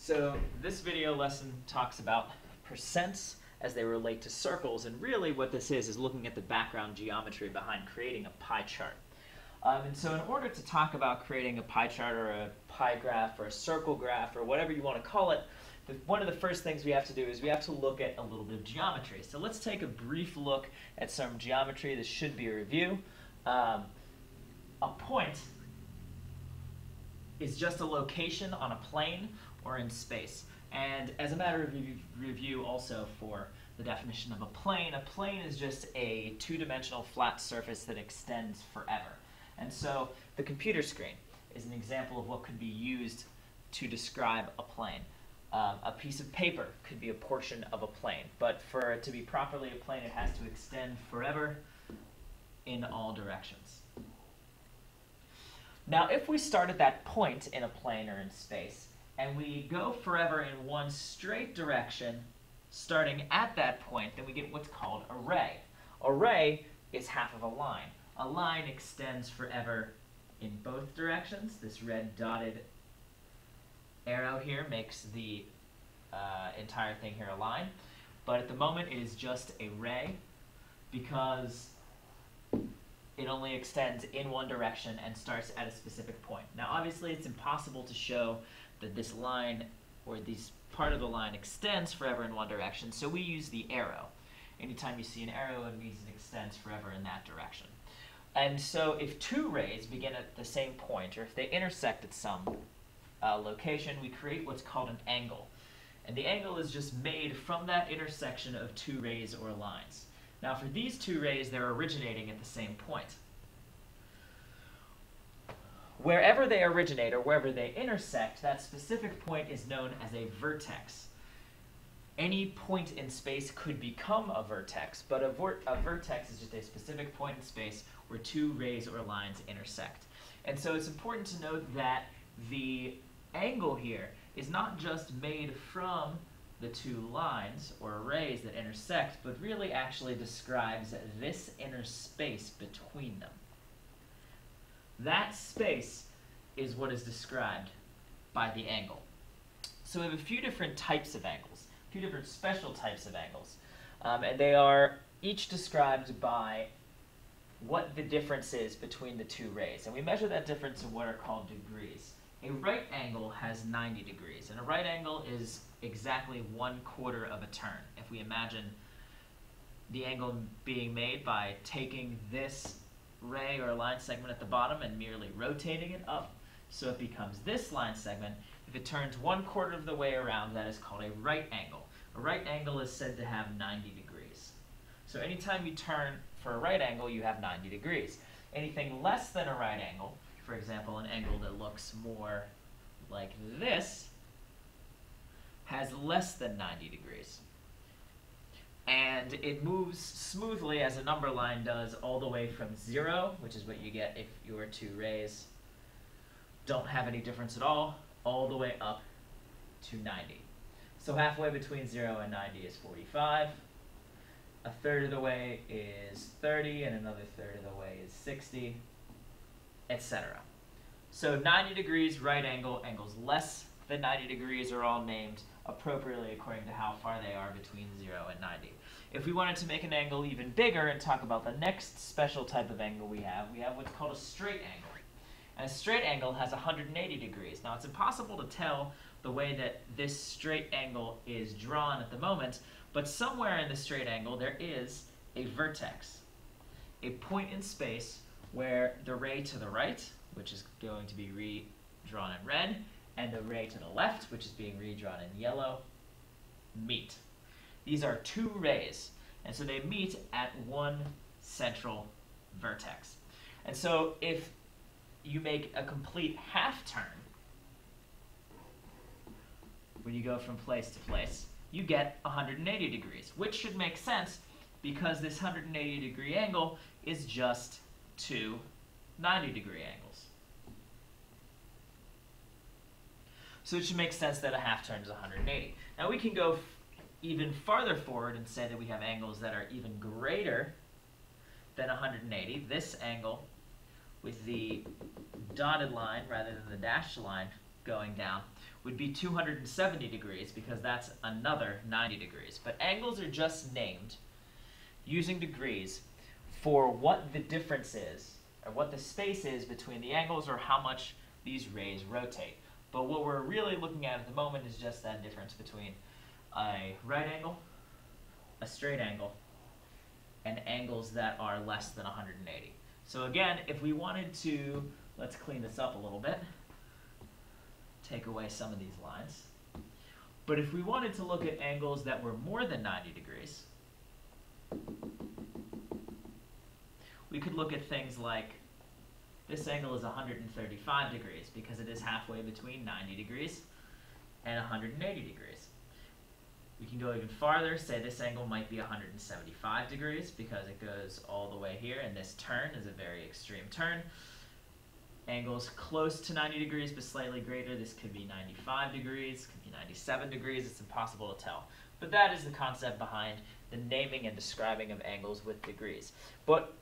So this video lesson talks about percents as they relate to circles, and really what this is looking at the background geometry behind creating a pie chart. And so in order to talk about creating a pie chart or a pie graph or a circle graph or whatever you want to call it, one of the first things we have to do is we have to look at a little bit of geometry. So let's take a brief look at some geometry. This should be a review. A point is just a location on a plane or in space. And as a matter of review also for the definition of a plane is just a two-dimensional flat surface that extends forever. And so the computer screen is an example of what could be used to describe a plane. A piece of paper could be a portion of a plane, but for it to be properly a plane, it has to extend forever in all directions. Now, if we start at that point in a plane or in space, and we go forever in one straight direction, starting at that point, then we get what's called a ray. A ray is half of a line. A line extends forever in both directions. This red dotted arrow here makes the entire thing here a line. But at the moment, it is just a ray because it only extends in one direction and starts at a specific point. Now, obviously, it's impossible to show that this line or this part of the line extends forever in one direction, so we use the arrow. Anytime you see an arrow, it means it extends forever in that direction. And so if two rays begin at the same point, or if they intersect at some location, we create what's called an angle. And the angle is just made from that intersection of two rays or lines. Now for these two rays, they're originating at the same point. Wherever they originate or wherever they intersect, that specific point is known as a vertex. Any point in space could become a vertex, but a vertex is just a specific point in space where two rays or lines intersect. And so it's important to note that the angle here is not just made from the two lines or rays that intersect, but really actually describes this inner space between them. That space is what is described by the angle. So we have a few different types of angles, a few different special types of angles, and they are each described by what the difference is between the two rays. And we measure that difference in what are called degrees. A right angle has 90 degrees, and a right angle is exactly 1/4 of a turn. If we imagine the angle being made by taking this ray or line segment at the bottom and merely rotating it up, so it becomes this line segment. If it turns 1/4 of the way around, that is called a right angle. A right angle is said to have 90 degrees. So anytime you turn for a right angle, you have 90 degrees. Anything less than a right angle, for example, an angle that looks more like this, has less than 90 degrees. And it moves smoothly, as a number line does, all the way from 0, which is what you get if your two rays don't have any difference at all the way up to 90. So halfway between 0 and 90 is 45. A third of the way is 30, and another third of the way is 60, etc. So 90 degrees, right angle, angles less than 90 degrees are all named appropriately according to how far they are between 0 and 90. If we wanted to make an angle even bigger and talk about the next special type of angle we have what's called a straight angle. And a straight angle has 180 degrees. Now, it's impossible to tell the way that this straight angle is drawn at the moment, but somewhere in the straight angle there is a vertex, a point in space where the ray to the right, which is going to be redrawn in red, and the ray to the left, which is being redrawn in yellow, meet. These are two rays, and so they meet at one central vertex. And so if you make a complete half turn, when you go from place to place, you get 180 degrees, which should make sense because this 180 degree angle is just two 90 degree angles. So it should make sense that a half turn is 180. Now we can go even farther forward and say that we have angles that are even greater than 180. This angle with the dotted line rather than the dashed line going down would be 270 degrees because that's another 90 degrees. But angles are just named using degrees for what the difference is, or what the space is between the angles, or how much these rays rotate. But what we're really looking at the moment is just that difference between a right angle, a straight angle, and angles that are less than 180. So again, if we wanted to, let's clean this up a little bit, take away some of these lines. But if we wanted to look at angles that were more than 90 degrees, we could look at things like this angle is 135 degrees because it is halfway between 90 degrees and 180 degrees. We can go even farther, say this angle might be 175 degrees because it goes all the way here, and this turn is a very extreme turn. Angles close to 90 degrees but slightly greater, this could be 95 degrees, could be 97 degrees, it's impossible to tell. But that is the concept behind the naming and describing of angles with degrees. But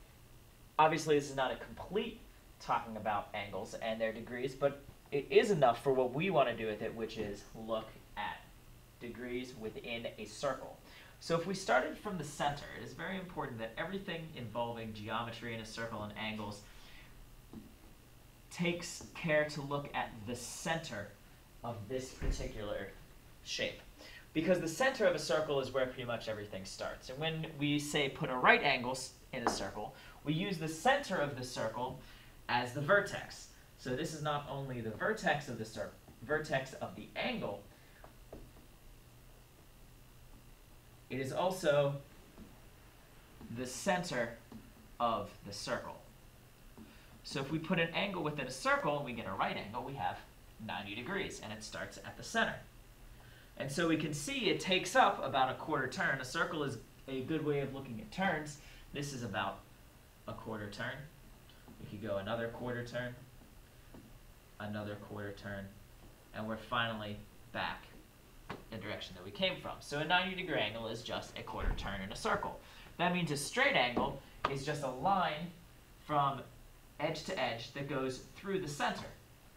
obviously this is not a complete talking about angles and their degrees, but it is enough for what we want to do with it, which is look at degrees within a circle. So if we started from the center, it is very important that everything involving geometry in a circle and angles takes care to look at the center of this particular shape. Because the center of a circle is where pretty much everything starts. And when we say put a right angle in a circle, we use the center of the circle as the vertex. So this is not only the vertex of the vertex of the angle, it is also the center of the circle. So if we put an angle within a circle and we get a right angle, we have 90 degrees, and it starts at the center. And so we can see it takes up about a quarter turn. A circle is a good way of looking at turns. This is about a quarter turn. We could go another quarter turn, another quarter turn, and we're finally back the direction that we came from. So a 90-degree angle is just a quarter turn in a circle. That means a straight angle is just a line from edge to edge that goes through the center.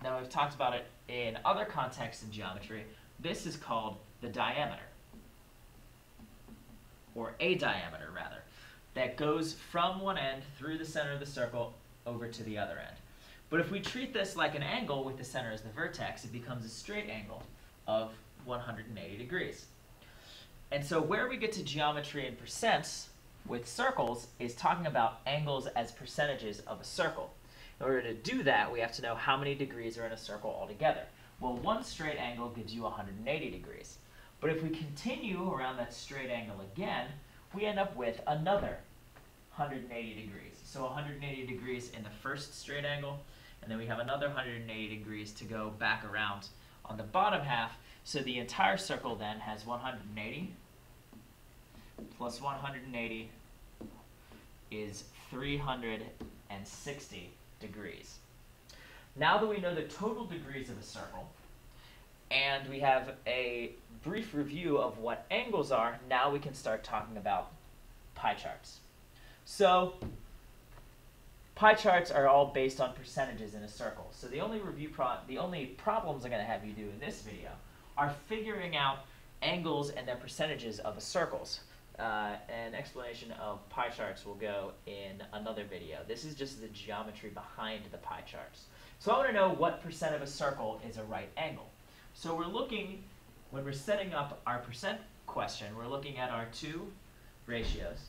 Now we've talked about it in other contexts in geometry. This is called the diameter, or a diameter rather, that goes from one end through the center of the circle over to the other end. But if we treat this like an angle with the center as the vertex, it becomes a straight angle of 180 degrees. And so where we get to geometry in percents with circles is talking about angles as percentages of a circle. In order to do that, we have to know how many degrees are in a circle altogether. Well, one straight angle gives you 180 degrees. But if we continue around that straight angle again, we end up with another 180 degrees. So 180 degrees in the first straight angle, and then we have another 180 degrees to go back around on the bottom half. So the entire circle then has 180 plus 180 is 360 degrees. Now that we know the total degrees of a circle, and we have a brief review of what angles are, now we can start talking about pie charts. So pie charts are all based on percentages in a circle. So the only problems I'm going to have you do in this video are figuring out angles and their percentages of a circles. An explanation of pie charts will go in another video. This is just the geometry behind the pie charts. So I want to know what percent of a circle is a right angle. So we're looking, when we're setting up our percent question, we're looking at our two ratios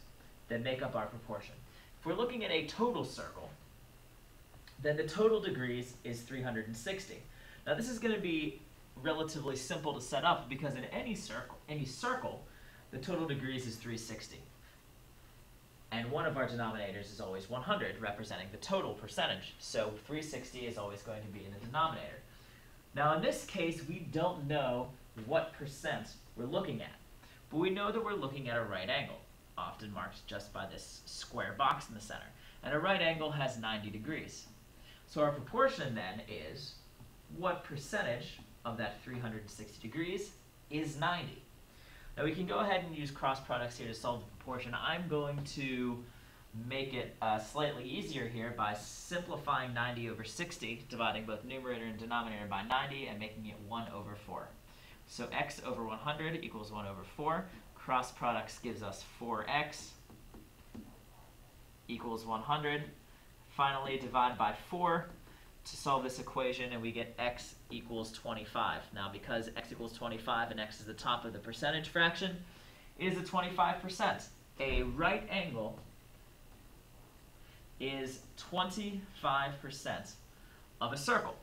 that make up our proportion. If we're looking at a total circle, then the total degrees is 360. Now this is going to be relatively simple to set up because in any circle, the total degrees is 360. And one of our denominators is always 100, representing the total percentage. So 360 is always going to be in the denominator. Now in this case, we don't know what percent we're looking at. But we know that we're looking at a right angle, often marked just by this square box in the center. And a right angle has 90 degrees. So our proportion then is what percentage of that 360 degrees is 90. Now we can go ahead and use cross products here to solve the proportion. I'm going to make it slightly easier here by simplifying 90 over 60, dividing both numerator and denominator by 90 and making it 1 over 4. So x over 100 equals 1 over 4. Cross products gives us 4x equals 100. Finally, divide by 4 to solve this equation, and we get x equals 25. Now, because x equals 25 and x is the top of the percentage fraction, it is a 25%. A right angle is 25% of a circle.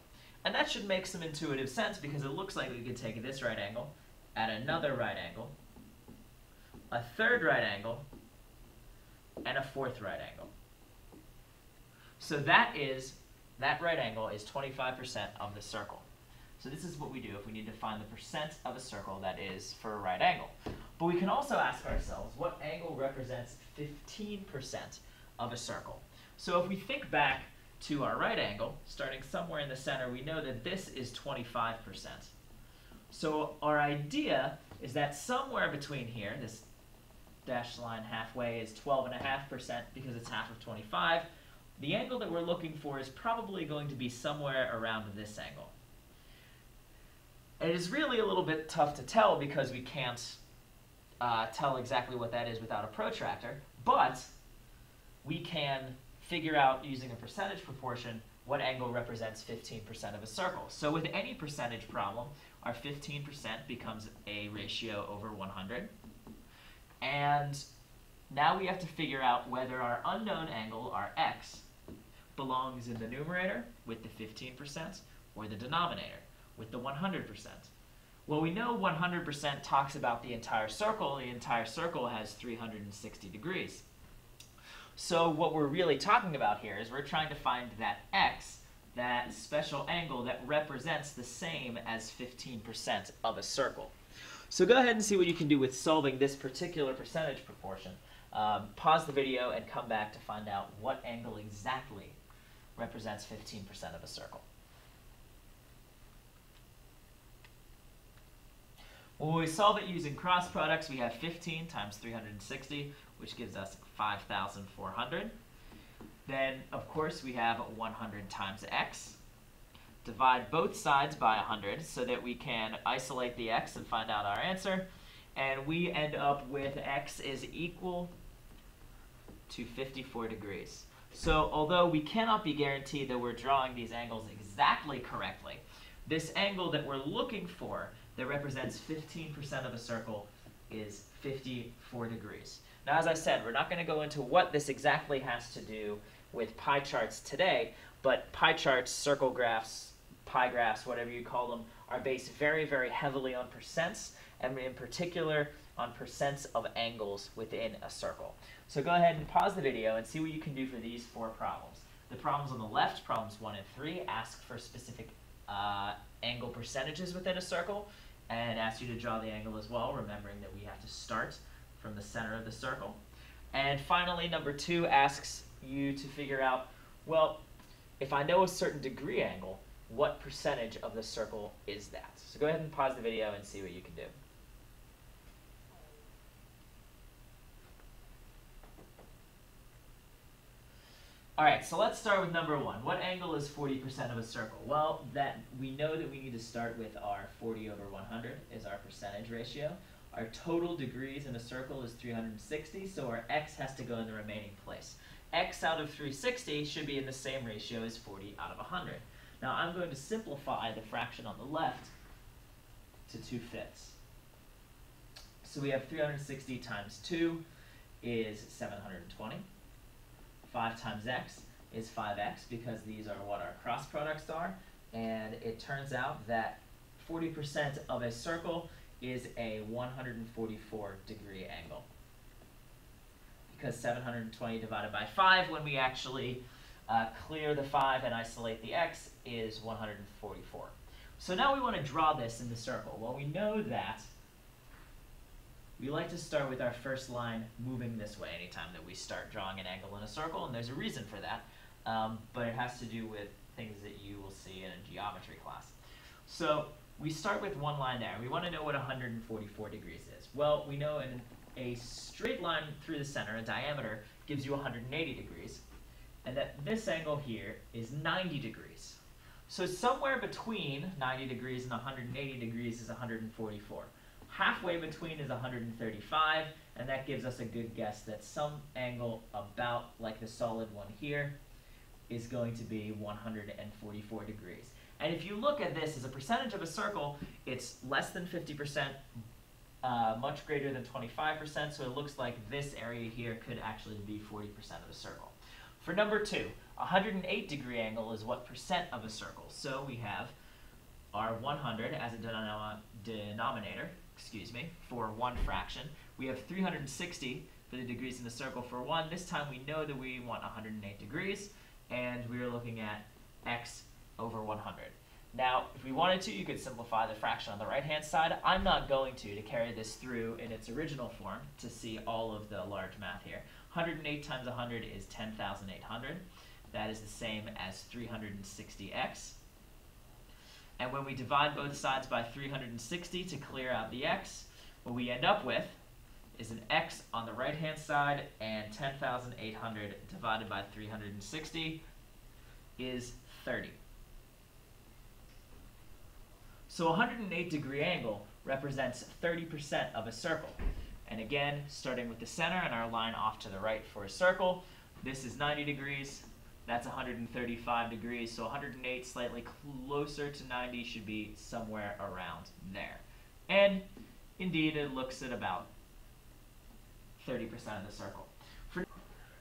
And that should make some intuitive sense because it looks like we could take this right angle, add another right angle, a third right angle, and a fourth right angle. So that right angle is 25% of the circle. So this is what we do if we need to find the percent of a circle that is for a right angle. But we can also ask ourselves what angle represents 15% of a circle. So if we think back to our right angle, starting somewhere in the center, we know that this is 25%. So our idea is that somewhere between here, this dashed line halfway is 12.5% because it's half of 25. The angle that we're looking for is probably going to be somewhere around this angle. It is really a little bit tough to tell because we can't tell exactly what that is without a protractor, but we can figure out using a percentage proportion what angle represents 15% of a circle. So with any percentage problem, our 15% becomes a ratio over 100. And now we have to figure out whether our unknown angle, our x, belongs in the numerator with the 15% or the denominator with the 100%. Well, we know 100% talks about the entire circle. The entire circle has 360 degrees. So what we're really talking about here is we're trying to find that x, that special angle that represents the same as 15% of a circle. So go ahead and see what you can do with solving this particular percentage proportion. Pause the video and come back to find out what angle exactly represents 15% of a circle. When we solve it using cross products, we have 15 times 360, which gives us 5,400. Then, of course, we have 100 times x. Divide both sides by 100 so that we can isolate the x and find out our answer. And we end up with x is equal to 54 degrees. So although we cannot be guaranteed that we're drawing these angles exactly correctly, this angle that we're looking for that represents 15% of a circle is 54 degrees. Now, as I said, we're not going to go into what this exactly has to do with pie charts today, but pie charts, circle graphs, pie graphs, whatever you call them, are based very, very heavily on percents, and in particular on percents of angles within a circle. So go ahead and pause the video and see what you can do for these 4 problems. The problems on the left, problems 1 and 3, ask for specific angle percentages within a circle, and ask you to draw the angle as well, remembering that we have to start from the center of the circle. And finally, number 2 asks you to figure out, well, if I know a certain degree angle, what percentage of the circle is that? So go ahead and pause the video and see what you can do. All right, so let's start with number 1. What angle is 40% of a circle? Well, we know that we need to start with our 40 over 100 is our percentage ratio. Our total degrees in a circle is 360, so our x has to go in the remaining place. X out of 360 should be in the same ratio as 40 out of 100. Now I'm going to simplify the fraction on the left to 2/5. So we have 360 times 2 is 720. 5 times x is 5x because these are what our cross products are. And it turns out that 40% of a circle is a 144 degree angle. Because 720 divided by 5, when we actually clear the 5 and isolate the x, is 144. So now we want to draw this in the circle. Well, we know that we like to start with our first line moving this way anytime that we start drawing an angle in a circle, and there's a reason for that, but it has to do with things that you will see in a geometry class. So we start with one line there. We want to know what 144 degrees is. Well, we know in a straight line through the center, a diameter, gives you 180 degrees, and that this angle here is 90 degrees. So somewhere between 90 degrees and 180 degrees is 144. Halfway between is 135, and that gives us a good guess that some angle about like the solid one here is going to be 144 degrees. And if you look at this as a percentage of a circle, it's less than 50%, much greater than 25%, so it looks like this area here could actually be 40% of a circle. For number 2, 108 degree angle is what percent of a circle? So we have our 100 as a denominator, for one fraction. We have 360 for the degrees in the circle for 1. This time we know that we want 108 degrees, and we are looking at x over 100. Now, if we wanted to, you could simplify the fraction on the right-hand side. I'm not going to carry this through in its original form to see all of the large math here. 108 times 100 is 10,800. That is the same as 360x. And when we divide both sides by 360 to clear out the x, what we end up with is an x on the right-hand side, and 10,800 divided by 360 is 30. So a 108 degree angle represents 30% of a circle. And again, starting with the center and our line off to the right for a circle, this is 90 degrees, that's 135 degrees, so 108 slightly closer to 90 should be somewhere around there. And indeed, it looks at about 30% of the circle.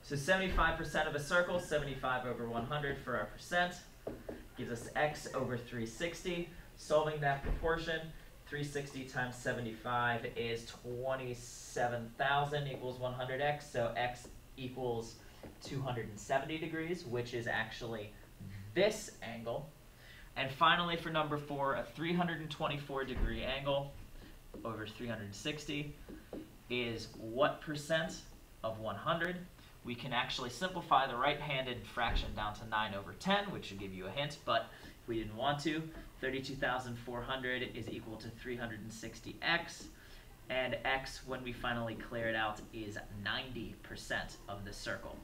So 75% of a circle, 75 over 100 for our percent, gives us x over 360. Solving that proportion, 360 times 75 is 27,000 equals 100x, so x equals 270 degrees, which is actually this angle. And finally, for number 4, a 324 degree angle over 360 is what percent of 100? We can actually simplify the right-handed fraction down to 9 over 10, which should give you a hint, but if we didn't want to, 32,400 is equal to 360x, and x, when we finally clear it out, is 90% of the circle.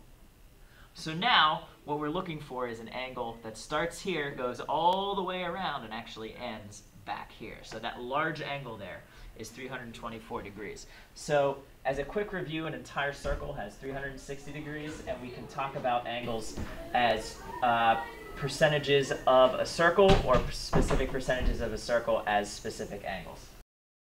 So now, what we're looking for is an angle that starts here, goes all the way around, and actually ends back here. So that large angle there is 324 degrees. So as a quick review, an entire circle has 360 degrees, and we can talk about angles as percentages of a circle or specific percentages of a circle as specific angles.